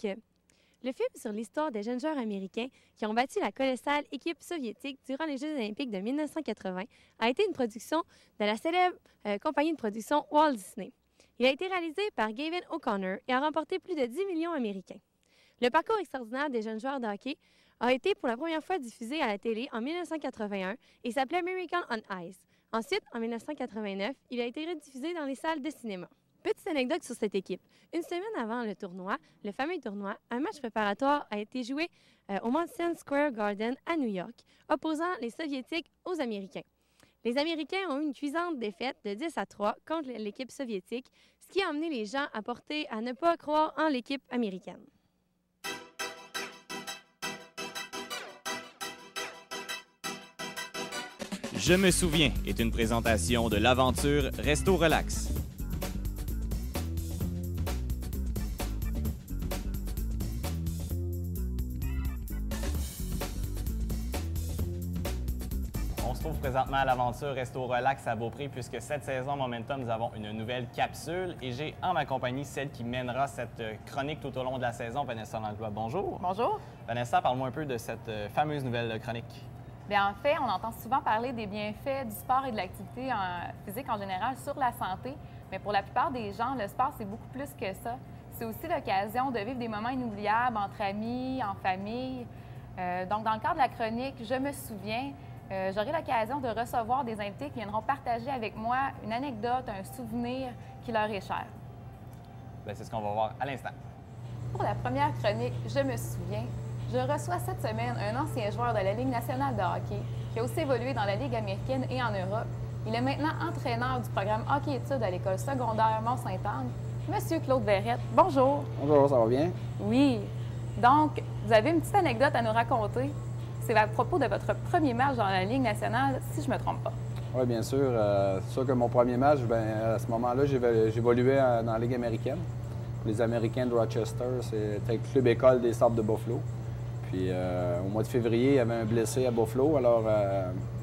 chronique. Le film sur l'histoire des jeunes joueurs américains qui ont battu la colossale équipe soviétique durant les Jeux olympiques de 1980 a été une production de la célèbre compagnie de production Walt Disney. Il a été réalisé par Gavin O'Connor et a remporté plus de 10 millions américains. Le parcours extraordinaire des jeunes joueurs de hockey a été pour la première fois diffusé à la télé en 1981 et s'appelait American on Ice. Ensuite, en 1989, il a été rediffusé dans les salles de cinéma. Petite anecdote sur cette équipe. Une semaine avant le tournoi, le fameux tournoi, un match préparatoire a été joué au Madison Square Garden à New York, opposant les Soviétiques aux Américains. Les Américains ont eu une cuisante défaite de 10-3 contre l'équipe soviétique, ce qui a amené les gens à ne pas croire en l'équipe américaine. Je me souviens est une présentation de l'aventure Resto Relax. On se trouve présentement à l'aventure Resto Relax à Beaupré puisque cette saison Momentum, nous avons une nouvelle capsule et j'ai en ma compagnie celle qui mènera cette chronique tout au long de la saison, Vanessa Langlois. Bonjour. Bonjour. Vanessa, parle-moi un peu de cette fameuse nouvelle chronique. Bien, en fait, on entend souvent parler des bienfaits du sport et de l'activité physique en général sur la santé, mais pour la plupart des gens, le sport, c'est beaucoup plus que ça. C'est aussi l'occasion de vivre des moments inoubliables entre amis, en famille. Donc, dans le cadre de la chronique, je me souviens, j'aurai l'occasion de recevoir des invités qui viendront partager avec moi une anecdote, un souvenir qui leur est cher. Bien, c'est ce qu'on va voir à l'instant. Pour la première chronique, je me souviens, je reçois cette semaine un ancien joueur de la Ligue nationale de hockey qui a aussi évolué dans la Ligue américaine et en Europe. Il est maintenant entraîneur du programme hockey-études à l'école secondaire Mont-Sainte-Anne. Monsieur Claude Verrette, bonjour. Bonjour, ça va bien? Oui. Donc, vous avez une petite anecdote à nous raconter. C'est à propos de votre premier match dans la Ligue nationale, si je ne me trompe pas. Oui, bien sûr. C'est sûr que mon premier match, à ce moment-là, j'évoluais dans la Ligue américaine. Les Américains de Rochester, c'était le club école des Sables de Buffalo. Puis au mois de février, il y avait un blessé à Buffalo. Alors,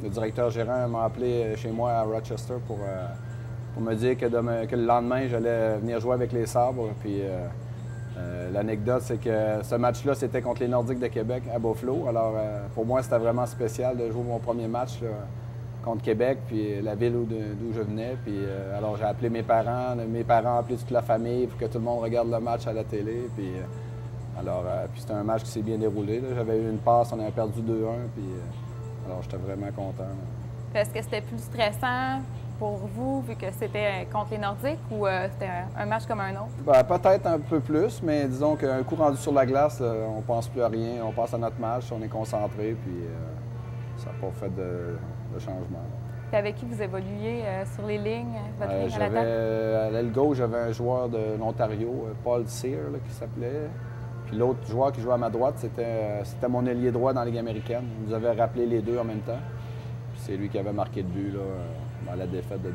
le directeur gérant m'a appelé chez moi à Rochester pour me dire que le lendemain, j'allais venir jouer avec les Sabres. Puis l'anecdote, c'est que ce match-là, c'était contre les Nordiques de Québec à Buffalo. Alors, pour moi, c'était vraiment spécial de jouer mon premier match là, contre Québec, puis la ville d'où je venais. Puis alors, j'ai appelé mes parents ont appelé toute la famille pour que tout le monde regarde le match à la télé. Puis c'était un match qui s'est bien déroulé. J'avais eu une passe, on avait perdu 2-1, puis alors j'étais vraiment content. Est-ce que c'était plus stressant pour vous, vu que c'était contre les Nordiques, ou c'était un match comme un autre? Bien, peut-être un peu plus, mais disons qu'un coup rendu sur la glace, on pense plus à rien. On pense à notre match, on est concentré, puis ça n'a pas fait de changement. Puis avec qui vous évoluiez sur les lignes, votre ligne à l'attaque? À l'aile gauche, j'avais un joueur de l'Ontario, Paul Cyr, qui s'appelait. Puis l'autre joueur qui jouait à ma droite, c'était mon ailier droit dans la Ligue américaine. Il nous avait rappelé les deux en même temps. Puis c'est lui qui avait marqué le but là, dans la défaite de 2-1.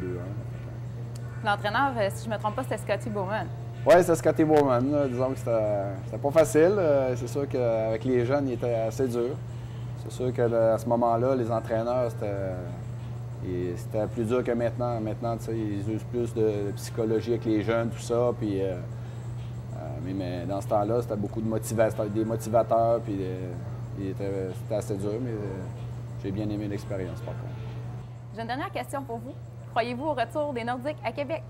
L'entraîneur, si je ne me trompe pas, c'était Scotty Bowman. Oui, c'était Scotty Bowman. Là. Disons que c'était pas facile. C'est sûr qu'avec les jeunes, il était assez dur. C'est sûr qu'à ce moment-là, les entraîneurs, c'était plus dur que maintenant. Maintenant, ils usent plus de psychologie avec les jeunes, tout ça. Puis, mais dans ce temps-là, c'était beaucoup de des motivateurs, puis c'était assez dur, mais j'ai bien aimé l'expérience, par contre. J'ai une dernière question pour vous. Croyez-vous au retour des Nordiques à Québec?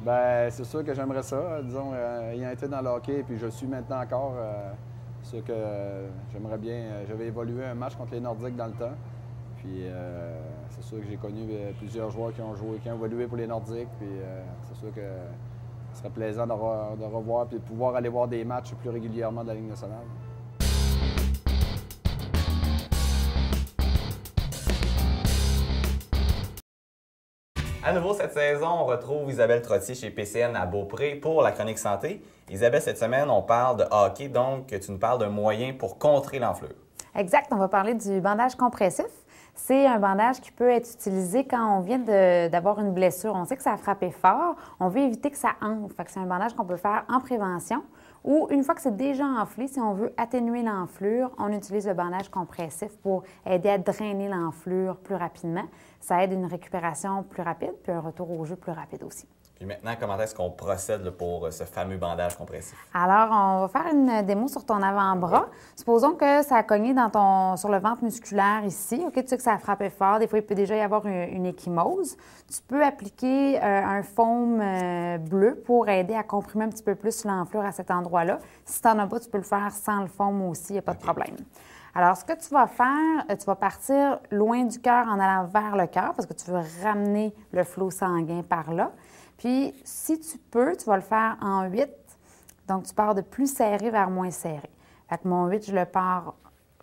Bien, c'est sûr que j'aimerais ça. Disons, ayant été dans le hockey, puis je le suis maintenant encore, c'est sûr que j'aimerais bien. J'avais évolué un match contre les Nordiques dans le temps, puis c'est sûr que j'ai connu plusieurs joueurs qui ont évolué pour les Nordiques, puis c'est sûr que ce serait plaisant de revoir et de pouvoir aller voir des matchs plus régulièrement de la Ligue nationale. À nouveau cette saison, on retrouve Isabelle Trottier chez PCN à Beaupré pour la chronique santé. Isabelle, cette semaine, on parle de hockey, donc tu nous parles d'un moyen pour contrer l'enflure. Exact, on va parler du bandage compressif. C'est un bandage qui peut être utilisé quand on vient d'avoir une blessure. On sait que ça a frappé fort, on veut éviter que ça enfle. Fait que c'est un bandage qu'on peut faire en prévention ou une fois que c'est déjà enflé, si on veut atténuer l'enflure, on utilise le bandage compressif pour aider à drainer l'enflure plus rapidement. Ça aide une récupération plus rapide puis un retour au jeu plus rapide aussi. Puis maintenant, comment est-ce qu'on procède là, pour ce fameux bandage compressif? Alors, on va faire une démo sur ton avant-bras. Supposons que ça a cogné sur le ventre musculaire ici. OK, tu sais que ça a frappé fort. Des fois, il peut déjà y avoir une ecchymose. Tu peux appliquer un foam bleu pour aider à comprimer un petit peu plus l'enflure à cet endroit-là. Si tu n'en as pas, tu peux le faire sans le foam aussi, il n'y a pas de problème. Alors, ce que tu vas faire, tu vas partir loin du cœur en allant vers le cœur parce que tu veux ramener le flot sanguin par là. Puis, si tu peux, tu vas le faire en 8. Donc, tu pars de plus serré vers moins serré. Fait que mon 8, je le pars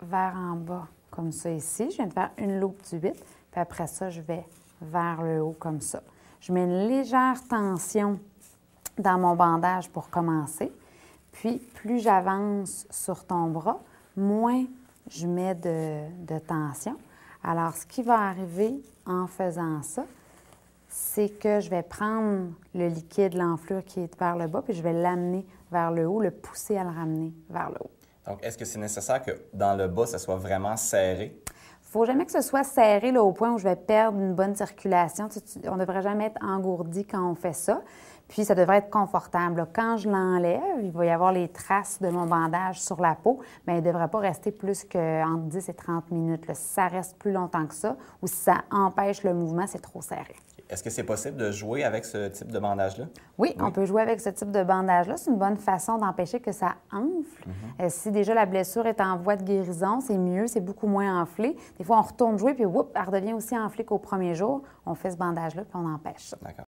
vers en bas, comme ça ici. Je viens de faire une loupe du 8. Puis après ça, je vais vers le haut, comme ça. Je mets une légère tension dans mon bandage pour commencer. Puis, plus j'avance sur ton bras, moins je mets de tension. Alors, ce qui va arriver en faisant ça, c'est que je vais prendre le liquide, l'enflure qui est vers le bas, puis je vais l'amener vers le haut, le pousser à le ramener vers le haut. Donc, est-ce que c'est nécessaire que dans le bas, ça soit vraiment serré? Il ne faut jamais que ce soit serré là, au point où je vais perdre une bonne circulation. On ne devrait jamais être engourdi quand on fait ça. Puis, ça devrait être confortable. Là, quand je l'enlève, il va y avoir les traces de mon bandage sur la peau, mais il ne devrait pas rester plus qu'entre 10 et 30 minutes. Là. Si ça reste plus longtemps que ça ou si ça empêche le mouvement, c'est trop serré. Est-ce que c'est possible de jouer avec ce type de bandage-là? Oui, on peut jouer avec ce type de bandage-là. C'est une bonne façon d'empêcher que ça enfle. Si déjà la blessure est en voie de guérison, c'est mieux, c'est beaucoup moins enflé. Des fois, on retourne jouer, puis elle redevient aussi enflée qu'au premier jour. On fait ce bandage-là, puis on empêche ça. D'accord.